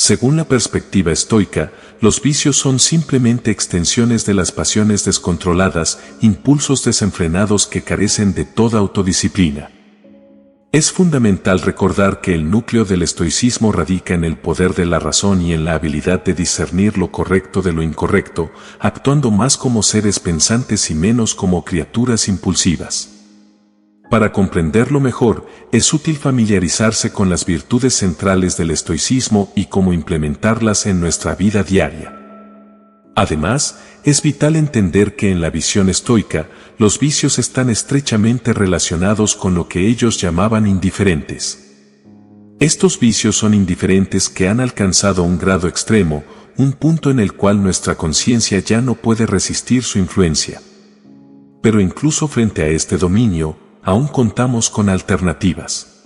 Según la perspectiva estoica, los vicios son simplemente extensiones de las pasiones descontroladas, impulsos desenfrenados que carecen de toda autodisciplina. Es fundamental recordar que el núcleo del estoicismo radica en el poder de la razón y en la habilidad de discernir lo correcto de lo incorrecto, actuando más como seres pensantes y menos como criaturas impulsivas. Para comprenderlo mejor, es útil familiarizarse con las virtudes centrales del estoicismo y cómo implementarlas en nuestra vida diaria. Además, es vital entender que en la visión estoica, los vicios están estrechamente relacionados con lo que ellos llamaban indiferentes. Estos vicios son indiferentes que han alcanzado un grado extremo, un punto en el cual nuestra conciencia ya no puede resistir su influencia. Pero incluso frente a este dominio, aún contamos con alternativas.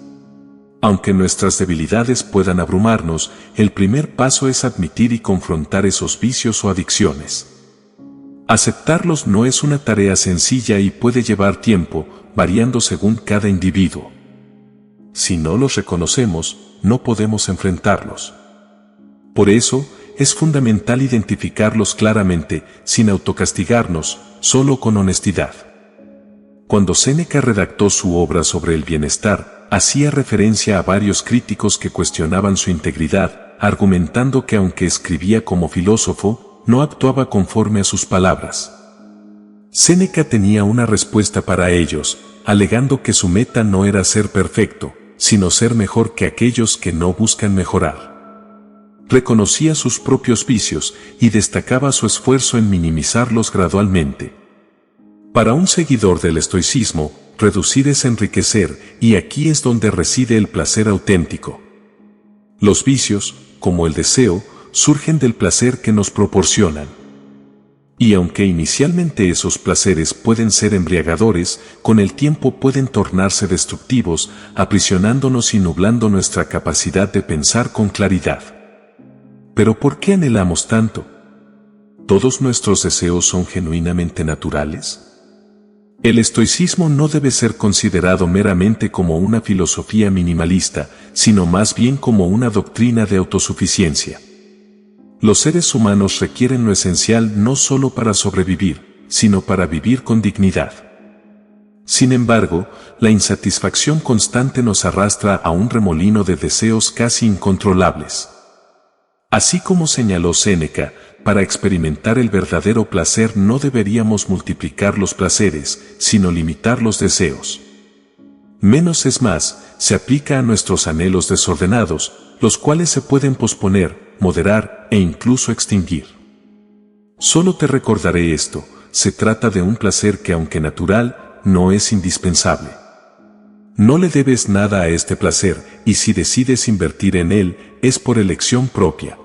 Aunque nuestras debilidades puedan abrumarnos, el primer paso es admitir y confrontar esos vicios o adicciones. Aceptarlos no es una tarea sencilla y puede llevar tiempo, variando según cada individuo. Si no los reconocemos, no podemos enfrentarlos. Por eso, es fundamental identificarlos claramente, sin autocastigarnos, solo con honestidad. Cuando Séneca redactó su obra sobre el bienestar, hacía referencia a varios críticos que cuestionaban su integridad, argumentando que aunque escribía como filósofo, no actuaba conforme a sus palabras. Séneca tenía una respuesta para ellos, alegando que su meta no era ser perfecto, sino ser mejor que aquellos que no buscan mejorar. Reconocía sus propios vicios y destacaba su esfuerzo en minimizarlos gradualmente. Para un seguidor del estoicismo, reducir es enriquecer, y aquí es donde reside el placer auténtico. Los vicios, como el deseo, surgen del placer que nos proporcionan. Y aunque inicialmente esos placeres pueden ser embriagadores, con el tiempo pueden tornarse destructivos, aprisionándonos y nublando nuestra capacidad de pensar con claridad. ¿Pero por qué anhelamos tanto? ¿Todos nuestros deseos son genuinamente naturales? El estoicismo no debe ser considerado meramente como una filosofía minimalista, sino más bien como una doctrina de autosuficiencia. Los seres humanos requieren lo esencial no solo para sobrevivir, sino para vivir con dignidad. Sin embargo, la insatisfacción constante nos arrastra a un remolino de deseos casi incontrolables. Así como señaló Séneca, para experimentar el verdadero placer no deberíamos multiplicar los placeres, sino limitar los deseos. Menos es más, se aplica a nuestros anhelos desordenados, los cuales se pueden posponer, moderar e incluso extinguir. Solo te recordaré esto, se trata de un placer que aunque natural, no es indispensable. No le debes nada a este placer, y si decides invertir en él, es por elección propia.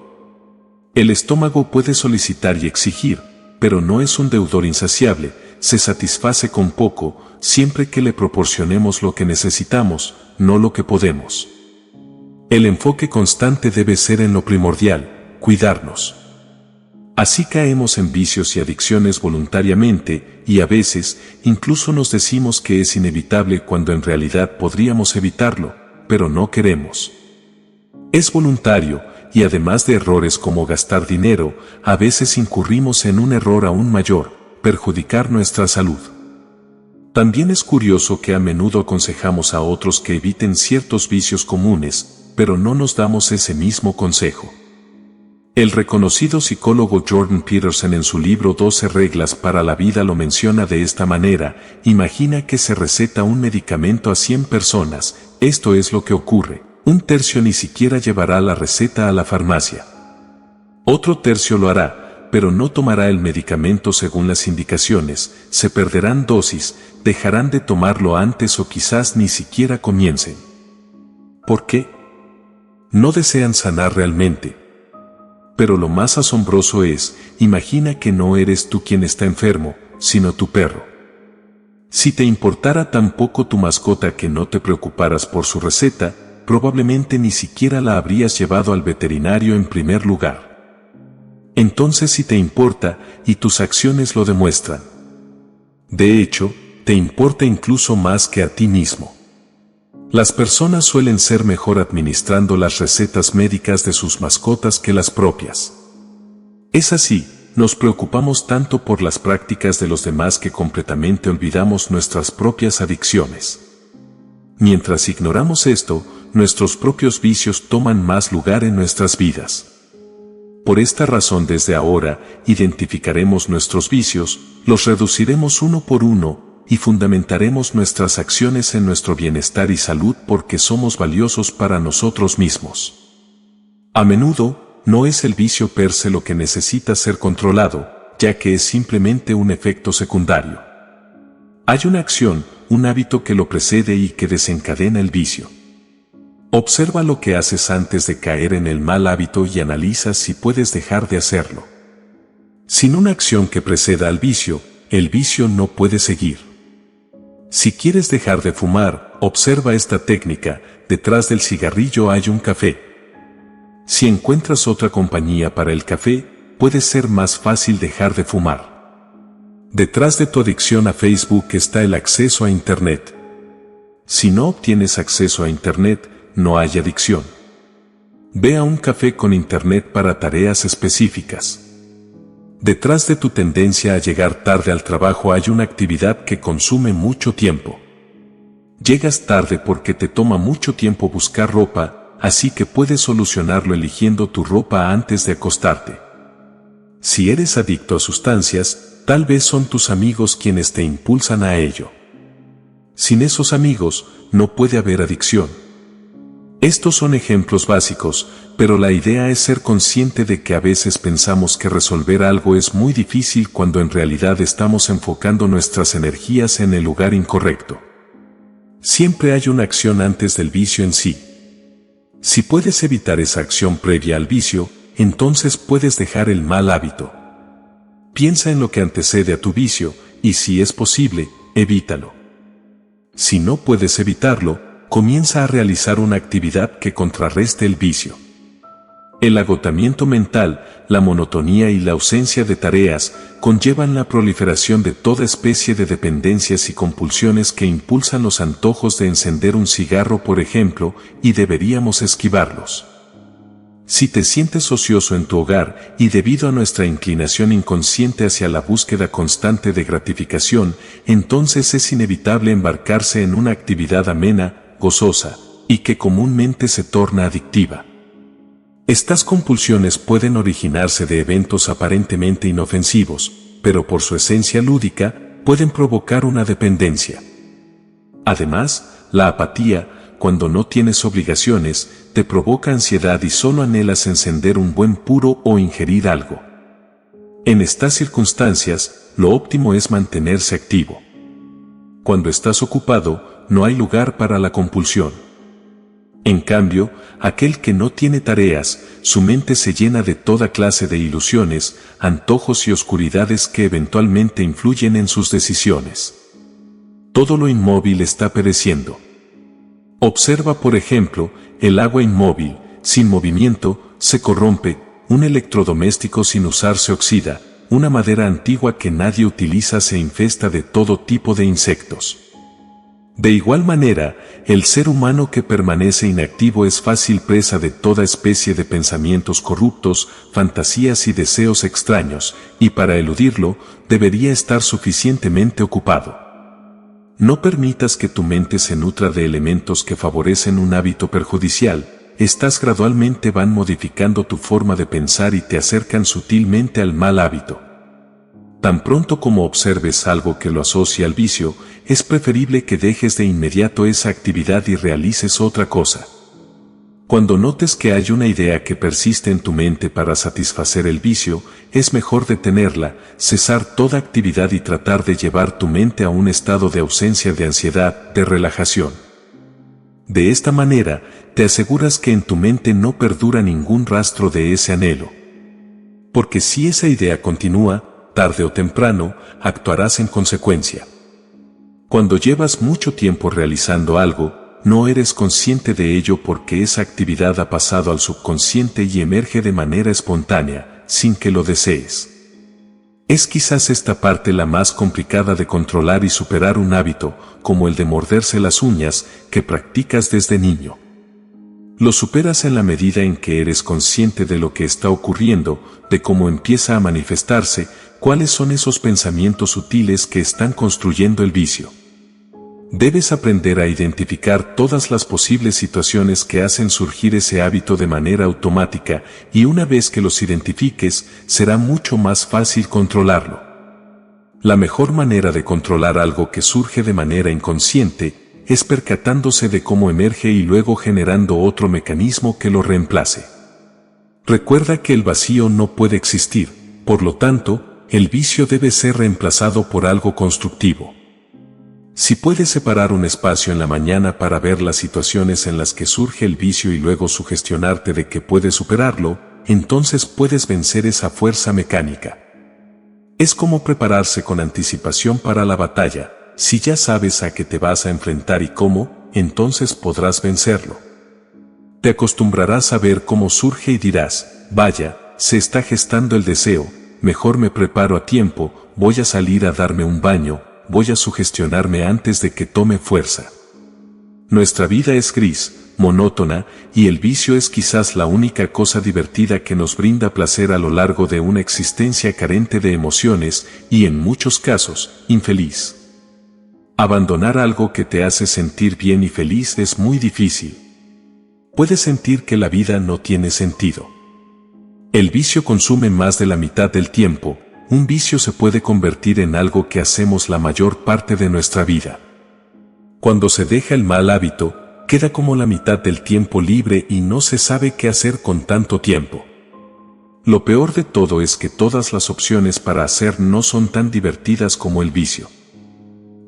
El estómago puede solicitar y exigir, pero no es un deudor insaciable, se satisface con poco, siempre que le proporcionemos lo que necesitamos, no lo que podemos. El enfoque constante debe ser en lo primordial, cuidarnos. Así caemos en vicios y adicciones voluntariamente, y a veces, incluso nos decimos que es inevitable cuando en realidad podríamos evitarlo, pero no queremos. Es voluntario, y además de errores como gastar dinero, a veces incurrimos en un error aún mayor, perjudicar nuestra salud. También es curioso que a menudo aconsejamos a otros que eviten ciertos vicios comunes, pero no nos damos ese mismo consejo. El reconocido psicólogo Jordan Peterson en su libro 12 reglas para la vida lo menciona de esta manera: imagina que se receta un medicamento a 100 personas, esto es lo que ocurre, un tercio ni siquiera llevará la receta a la farmacia. Otro tercio lo hará, pero no tomará el medicamento según las indicaciones, se perderán dosis, dejarán de tomarlo antes o quizás ni siquiera comiencen. ¿Por qué? No desean sanar realmente. Pero lo más asombroso es, imagina que no eres tú quien está enfermo, sino tu perro. Si te importara tan poco tu mascota que no te preocuparas por su receta, probablemente ni siquiera la habrías llevado al veterinario en primer lugar. Entonces sí te importa, y tus acciones lo demuestran. De hecho, te importa incluso más que a ti mismo. Las personas suelen ser mejor administrando las recetas médicas de sus mascotas que las propias. Es así, nos preocupamos tanto por las prácticas de los demás que completamente olvidamos nuestras propias adicciones. Mientras ignoramos esto, nuestros propios vicios toman más lugar en nuestras vidas. Por esta razón, desde ahora, identificaremos nuestros vicios, los reduciremos uno por uno, y fundamentaremos nuestras acciones en nuestro bienestar y salud porque somos valiosos para nosotros mismos. A menudo, no es el vicio per se lo que necesita ser controlado, ya que es simplemente un efecto secundario. Hay una acción, un hábito que lo precede y que desencadena el vicio. Observa lo que haces antes de caer en el mal hábito y analiza si puedes dejar de hacerlo. Sin una acción que preceda al vicio, el vicio no puede seguir. Si quieres dejar de fumar, observa esta técnica: detrás del cigarrillo hay un café. Si encuentras otra compañía para el café, puede ser más fácil dejar de fumar. Detrás de tu adicción a Facebook está el acceso a Internet. Si no obtienes acceso a Internet, no hay adicción. Ve a un café con Internet para tareas específicas. Detrás de tu tendencia a llegar tarde al trabajo hay una actividad que consume mucho tiempo. Llegas tarde porque te toma mucho tiempo buscar ropa, así que puedes solucionarlo eligiendo tu ropa antes de acostarte. Si eres adicto a sustancias, tal vez son tus amigos quienes te impulsan a ello. Sin esos amigos, no puede haber adicción. Estos son ejemplos básicos, pero la idea es ser consciente de que a veces pensamos que resolver algo es muy difícil cuando en realidad estamos enfocando nuestras energías en el lugar incorrecto. Siempre hay una acción antes del vicio en sí. Si puedes evitar esa acción previa al vicio, entonces puedes dejar el mal hábito. Piensa en lo que antecede a tu vicio, y si es posible, evítalo. Si no puedes evitarlo, comienza a realizar una actividad que contrarreste el vicio. El agotamiento mental, la monotonía y la ausencia de tareas conllevan la proliferación de toda especie de dependencias y compulsiones que impulsan los antojos de encender un cigarro, por ejemplo, y deberíamos esquivarlos. Si te sientes ocioso en tu hogar y debido a nuestra inclinación inconsciente hacia la búsqueda constante de gratificación, entonces es inevitable embarcarse en una actividad amena, gozosa, y que comúnmente se torna adictiva. Estas compulsiones pueden originarse de eventos aparentemente inofensivos, pero por su esencia lúdica, pueden provocar una dependencia. Además, la apatía, cuando no tienes obligaciones, te provoca ansiedad y solo anhelas encender un buen puro o ingerir algo. En estas circunstancias, lo óptimo es mantenerse activo. Cuando estás ocupado, no hay lugar para la compulsión. En cambio, aquel que no tiene tareas, su mente se llena de toda clase de ilusiones, antojos y oscuridades que eventualmente influyen en sus decisiones. Todo lo inmóvil está pereciendo. Observa, por ejemplo, el agua inmóvil, sin movimiento, se corrompe, un electrodoméstico sin usar se oxida, una madera antigua que nadie utiliza se infesta de todo tipo de insectos. De igual manera, el ser humano que permanece inactivo es fácil presa de toda especie de pensamientos corruptos, fantasías y deseos extraños, y para eludirlo, debería estar suficientemente ocupado. No permitas que tu mente se nutra de elementos que favorecen un hábito perjudicial, estas gradualmente van modificando tu forma de pensar y te acercan sutilmente al mal hábito. Tan pronto como observes algo que lo asocia al vicio, es preferible que dejes de inmediato esa actividad y realices otra cosa. Cuando notes que hay una idea que persiste en tu mente para satisfacer el vicio, es mejor detenerla, cesar toda actividad y tratar de llevar tu mente a un estado de ausencia de ansiedad, de relajación. De esta manera, te aseguras que en tu mente no perdura ningún rastro de ese anhelo. Porque si esa idea continúa, tarde o temprano, actuarás en consecuencia. Cuando llevas mucho tiempo realizando algo, no eres consciente de ello porque esa actividad ha pasado al subconsciente y emerge de manera espontánea, sin que lo desees. Es quizás esta parte la más complicada de controlar y superar un hábito, como el de morderse las uñas, que practicas desde niño. Lo superas en la medida en que eres consciente de lo que está ocurriendo, de cómo empieza a manifestarse, cuáles son esos pensamientos sutiles que están construyendo el vicio. Debes aprender a identificar todas las posibles situaciones que hacen surgir ese hábito de manera automática, y una vez que los identifiques, será mucho más fácil controlarlo. La mejor manera de controlar algo que surge de manera inconsciente es percatándose de cómo emerge y luego generando otro mecanismo que lo reemplace. Recuerda que el vacío no puede existir, por lo tanto, el vicio debe ser reemplazado por algo constructivo. Si puedes separar un espacio en la mañana para ver las situaciones en las que surge el vicio y luego sugestionarte de que puedes superarlo, entonces puedes vencer esa fuerza mecánica. Es como prepararse con anticipación para la batalla. Si ya sabes a qué te vas a enfrentar y cómo, entonces podrás vencerlo. Te acostumbrarás a ver cómo surge y dirás, vaya, se está gestando el deseo, mejor me preparo a tiempo, voy a salir a darme un baño, voy a sugestionarme antes de que tome fuerza. Nuestra vida es gris, monótona, y el vicio es quizás la única cosa divertida que nos brinda placer a lo largo de una existencia carente de emociones y en muchos casos, infeliz. Abandonar algo que te hace sentir bien y feliz es muy difícil. Puedes sentir que la vida no tiene sentido. El vicio consume más de la mitad del tiempo. Un vicio se puede convertir en algo que hacemos la mayor parte de nuestra vida. Cuando se deja el mal hábito, queda como la mitad del tiempo libre y no se sabe qué hacer con tanto tiempo. Lo peor de todo es que todas las opciones para hacer no son tan divertidas como el vicio.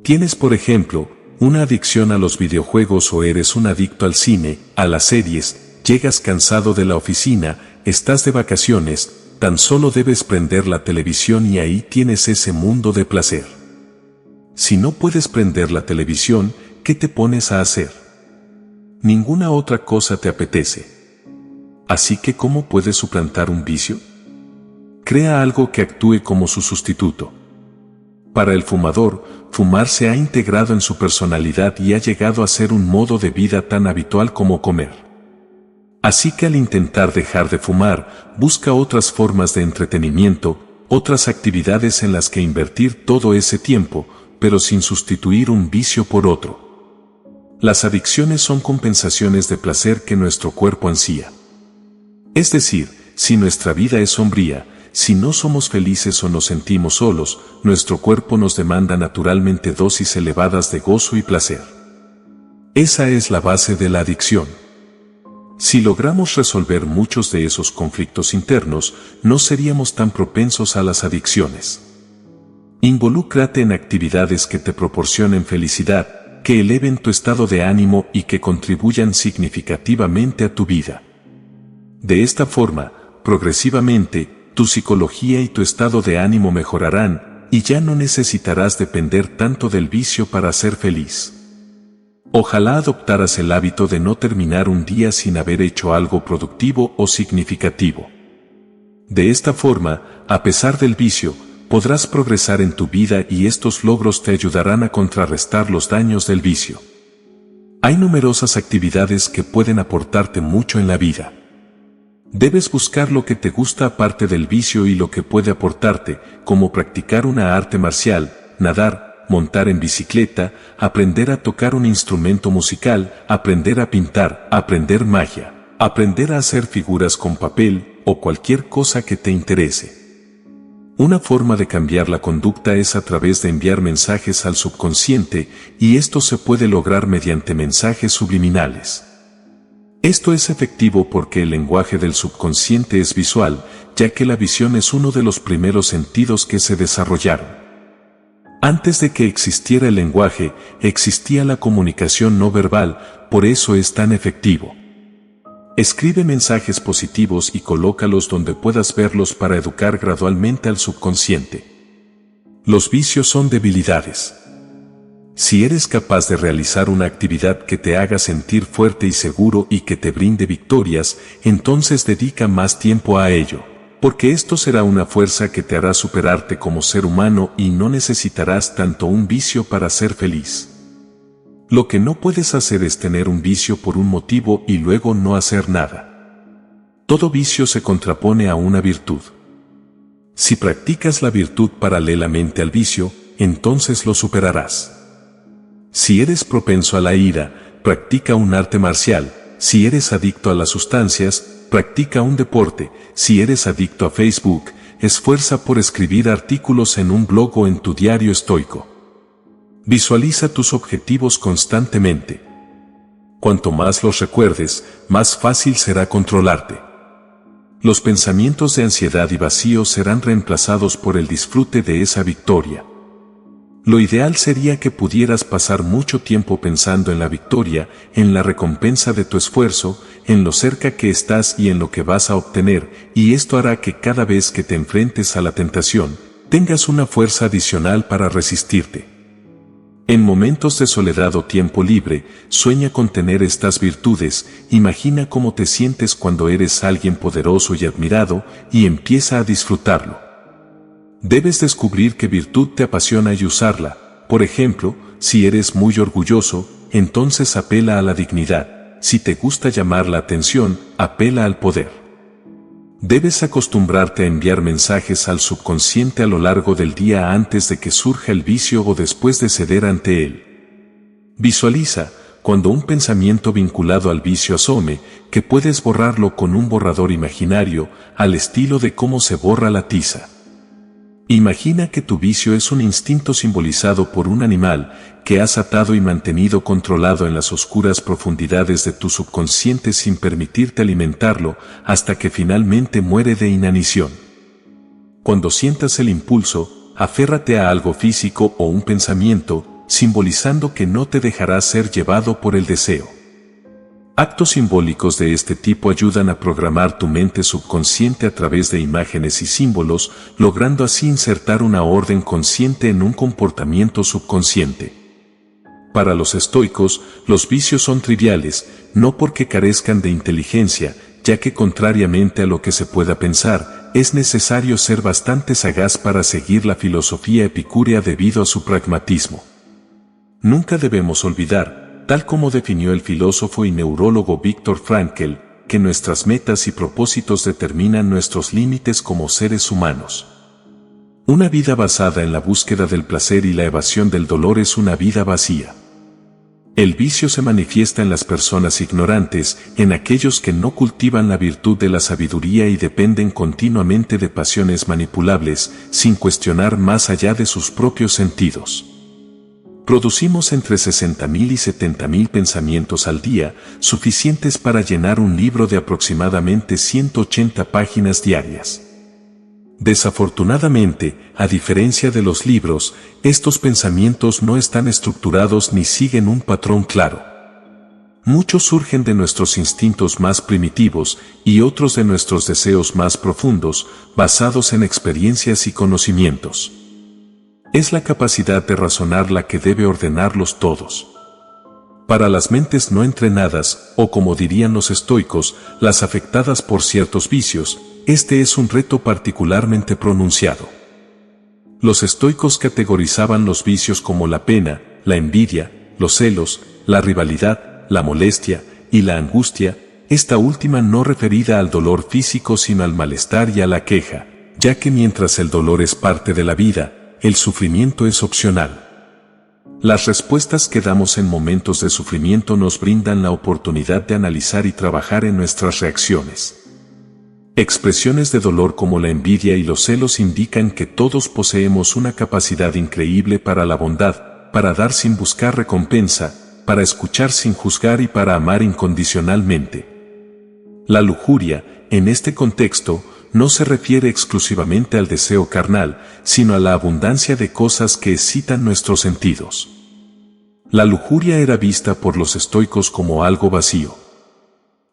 Tienes, por ejemplo, una adicción a los videojuegos o eres un adicto al cine, a las series, llegas cansado de la oficina, estás de vacaciones, tan solo debes prender la televisión y ahí tienes ese mundo de placer. Si no puedes prender la televisión, ¿qué te pones a hacer? Ninguna otra cosa te apetece. Así que ¿cómo puedes suplantar un vicio? Crea algo que actúe como su sustituto. Para el fumador, fumar se ha integrado en su personalidad y ha llegado a ser un modo de vida tan habitual como comer. Así que al intentar dejar de fumar, busca otras formas de entretenimiento, otras actividades en las que invertir todo ese tiempo, pero sin sustituir un vicio por otro. Las adicciones son compensaciones de placer que nuestro cuerpo ansía. Es decir, si nuestra vida es sombría, si no somos felices o nos sentimos solos, nuestro cuerpo nos demanda naturalmente dosis elevadas de gozo y placer. Esa es la base de la adicción. Si logramos resolver muchos de esos conflictos internos, no seríamos tan propensos a las adicciones. Involúcrate en actividades que te proporcionen felicidad, que eleven tu estado de ánimo y que contribuyan significativamente a tu vida. De esta forma, progresivamente, tu psicología y tu estado de ánimo mejorarán, y ya no necesitarás depender tanto del vicio para ser feliz. Ojalá adoptaras el hábito de no terminar un día sin haber hecho algo productivo o significativo. De esta forma, a pesar del vicio, podrás progresar en tu vida y estos logros te ayudarán a contrarrestar los daños del vicio. Hay numerosas actividades que pueden aportarte mucho en la vida. Debes buscar lo que te gusta aparte del vicio y lo que puede aportarte, como practicar una arte marcial, nadar, montar en bicicleta, aprender a tocar un instrumento musical, aprender a pintar, aprender magia, aprender a hacer figuras con papel, o cualquier cosa que te interese. Una forma de cambiar la conducta es a través de enviar mensajes al subconsciente, y esto se puede lograr mediante mensajes subliminales. Esto es efectivo porque el lenguaje del subconsciente es visual, ya que la visión es uno de los primeros sentidos que se desarrollaron. Antes de que existiera el lenguaje, existía la comunicación no verbal, por eso es tan efectivo. Escribe mensajes positivos y colócalos donde puedas verlos para educar gradualmente al subconsciente. Los vicios son debilidades. Si eres capaz de realizar una actividad que te haga sentir fuerte y seguro y que te brinde victorias, entonces dedica más tiempo a ello. porque esto será una fuerza que te hará superarte como ser humano y no necesitarás tanto un vicio para ser feliz. Lo que no puedes hacer es tener un vicio por un motivo y luego no hacer nada. Todo vicio se contrapone a una virtud. Si practicas la virtud paralelamente al vicio, entonces lo superarás. Si eres propenso a la ira, practica un arte marcial. Si eres adicto a las sustancias, practica un deporte. Si eres adicto a Facebook, esfuerza por escribir artículos en un blog o en tu diario estoico. Visualiza tus objetivos constantemente. Cuanto más los recuerdes, más fácil será controlarte. Los pensamientos de ansiedad y vacío serán reemplazados por el disfrute de esa victoria. Lo ideal sería que pudieras pasar mucho tiempo pensando en la victoria, en la recompensa de tu esfuerzo, en lo cerca que estás y en lo que vas a obtener, y esto hará que cada vez que te enfrentes a la tentación, tengas una fuerza adicional para resistirte. En momentos de soledad o tiempo libre, sueña con tener estas virtudes, imagina cómo te sientes cuando eres alguien poderoso y admirado, y empieza a disfrutarlo. Debes descubrir qué virtud te apasiona y usarla. Por ejemplo, si eres muy orgulloso, entonces apela a la dignidad. Si te gusta llamar la atención, apela al poder. Debes acostumbrarte a enviar mensajes al subconsciente a lo largo del día antes de que surja el vicio o después de ceder ante él. Visualiza, cuando un pensamiento vinculado al vicio asome, que puedes borrarlo con un borrador imaginario, al estilo de cómo se borra la tiza. Imagina que tu vicio es un instinto simbolizado por un animal que has atado y mantenido controlado en las oscuras profundidades de tu subconsciente sin permitirte alimentarlo hasta que finalmente muere de inanición. Cuando sientas el impulso, aférrate a algo físico o un pensamiento, simbolizando que no te dejarás ser llevado por el deseo. Actos simbólicos de este tipo ayudan a programar tu mente subconsciente a través de imágenes y símbolos, logrando así insertar una orden consciente en un comportamiento subconsciente. Para los estoicos, los vicios son triviales, no porque carezcan de inteligencia, ya que contrariamente a lo que se pueda pensar, es necesario ser bastante sagaz para seguir la filosofía epicúrea debido a su pragmatismo. Nunca debemos olvidar, tal como definió el filósofo y neurólogo Viktor Frankl, que nuestras metas y propósitos determinan nuestros límites como seres humanos. Una vida basada en la búsqueda del placer y la evasión del dolor es una vida vacía. El vicio se manifiesta en las personas ignorantes, en aquellos que no cultivan la virtud de la sabiduría y dependen continuamente de pasiones manipulables, sin cuestionar más allá de sus propios sentidos. Producimos entre 60.000 y 70.000 pensamientos al día, suficientes para llenar un libro de aproximadamente 180 páginas diarias. Desafortunadamente, a diferencia de los libros, estos pensamientos no están estructurados ni siguen un patrón claro. Muchos surgen de nuestros instintos más primitivos y otros de nuestros deseos más profundos, basados en experiencias y conocimientos. Es la capacidad de razonar la que debe ordenarlos todos. Para las mentes no entrenadas, o como dirían los estoicos, las afectadas por ciertos vicios, este es un reto particularmente pronunciado. Los estoicos categorizaban los vicios como la pena, la envidia, los celos, la rivalidad, la molestia y la angustia, esta última no referida al dolor físico sino al malestar y a la queja, ya que mientras el dolor es parte de la vida, el sufrimiento es opcional. Las respuestas que damos en momentos de sufrimiento nos brindan la oportunidad de analizar y trabajar en nuestras reacciones. Expresiones de dolor como la envidia y los celos indican que todos poseemos una capacidad increíble para la bondad, para dar sin buscar recompensa, para escuchar sin juzgar y para amar incondicionalmente. La lujuria, en este contexto, no se refiere exclusivamente al deseo carnal, sino a la abundancia de cosas que excitan nuestros sentidos. La lujuria era vista por los estoicos como algo vacío.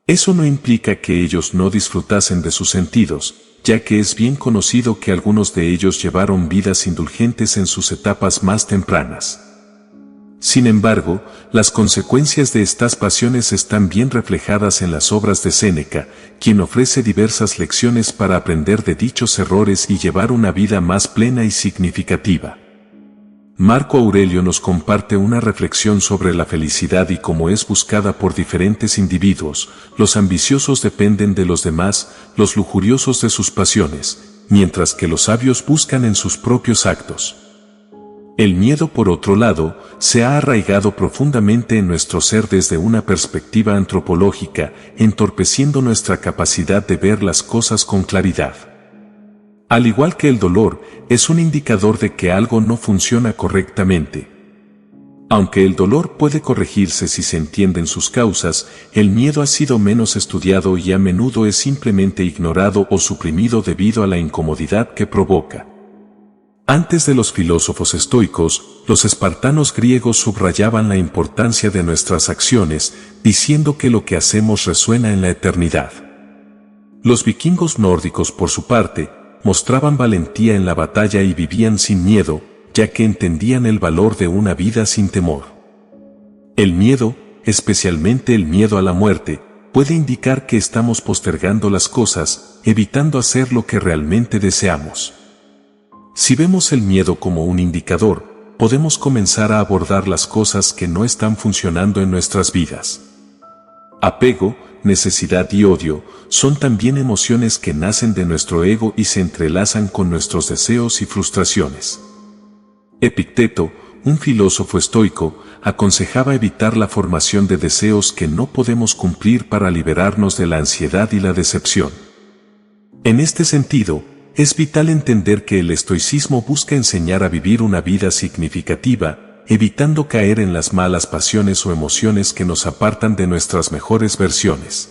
Eso no implica que ellos no disfrutasen de sus sentidos, ya que es bien conocido que algunos de ellos llevaron vidas indulgentes en sus etapas más tempranas. Sin embargo, las consecuencias de estas pasiones están bien reflejadas en las obras de Séneca, quien ofrece diversas lecciones para aprender de dichos errores y llevar una vida más plena y significativa. Marco Aurelio nos comparte una reflexión sobre la felicidad y cómo es buscada por diferentes individuos. Los ambiciosos dependen de los demás, los lujuriosos de sus pasiones, mientras que los sabios buscan en sus propios actos. El miedo, por otro lado, se ha arraigado profundamente en nuestro ser desde una perspectiva antropológica, entorpeciendo nuestra capacidad de ver las cosas con claridad. Al igual que el dolor, es un indicador de que algo no funciona correctamente. Aunque el dolor puede corregirse si se entienden sus causas, el miedo ha sido menos estudiado y a menudo es simplemente ignorado o suprimido debido a la incomodidad que provoca. Antes de los filósofos estoicos, los espartanos griegos subrayaban la importancia de nuestras acciones, diciendo que lo que hacemos resuena en la eternidad. Los vikingos nórdicos, por su parte, mostraban valentía en la batalla y vivían sin miedo, ya que entendían el valor de una vida sin temor. El miedo, especialmente el miedo a la muerte, puede indicar que estamos postergando las cosas, evitando hacer lo que realmente deseamos. Si vemos el miedo como un indicador, podemos comenzar a abordar las cosas que no están funcionando en nuestras vidas. Apego, necesidad y odio son también emociones que nacen de nuestro ego y se entrelazan con nuestros deseos y frustraciones. Epicteto, un filósofo estoico, aconsejaba evitar la formación de deseos que no podemos cumplir para liberarnos de la ansiedad y la decepción. En este sentido, es vital entender que el estoicismo busca enseñar a vivir una vida significativa, evitando caer en las malas pasiones o emociones que nos apartan de nuestras mejores versiones.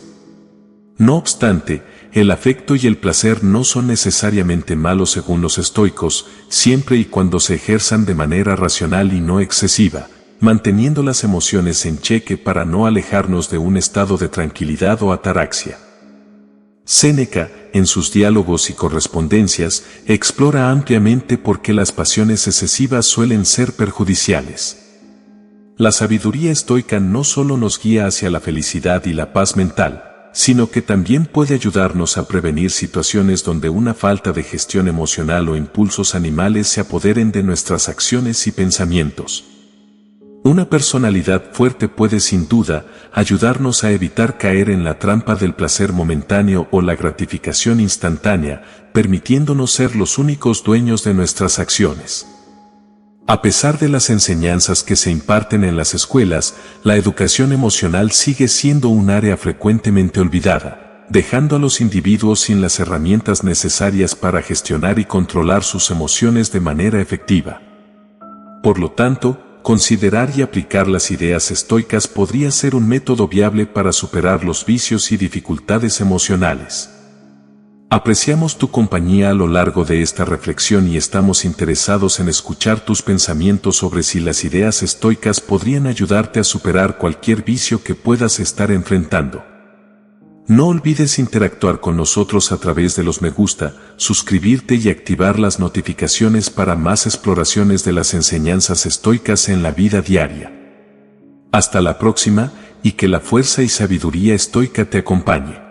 No obstante, el afecto y el placer no son necesariamente malos según los estoicos, siempre y cuando se ejerzan de manera racional y no excesiva, manteniendo las emociones en cheque para no alejarnos de un estado de tranquilidad o ataraxia. Séneca, en sus diálogos y correspondencias, explora ampliamente por qué las pasiones excesivas suelen ser perjudiciales. La sabiduría estoica no solo nos guía hacia la felicidad y la paz mental, sino que también puede ayudarnos a prevenir situaciones donde una falta de gestión emocional o impulsos animales se apoderen de nuestras acciones y pensamientos. Una personalidad fuerte puede sin duda ayudarnos a evitar caer en la trampa del placer momentáneo o la gratificación instantánea, permitiéndonos ser los únicos dueños de nuestras acciones. A pesar de las enseñanzas que se imparten en las escuelas, la educación emocional sigue siendo un área frecuentemente olvidada, dejando a los individuos sin las herramientas necesarias para gestionar y controlar sus emociones de manera efectiva. Por lo tanto, considerar y aplicar las ideas estoicas podría ser un método viable para superar los vicios y dificultades emocionales. Apreciamos tu compañía a lo largo de esta reflexión y estamos interesados en escuchar tus pensamientos sobre si las ideas estoicas podrían ayudarte a superar cualquier vicio que puedas estar enfrentando. No olvides interactuar con nosotros a través de los me gusta, suscribirte y activar las notificaciones para más exploraciones de las enseñanzas estoicas en la vida diaria. Hasta la próxima, y que la fuerza y sabiduría estoica te acompañe.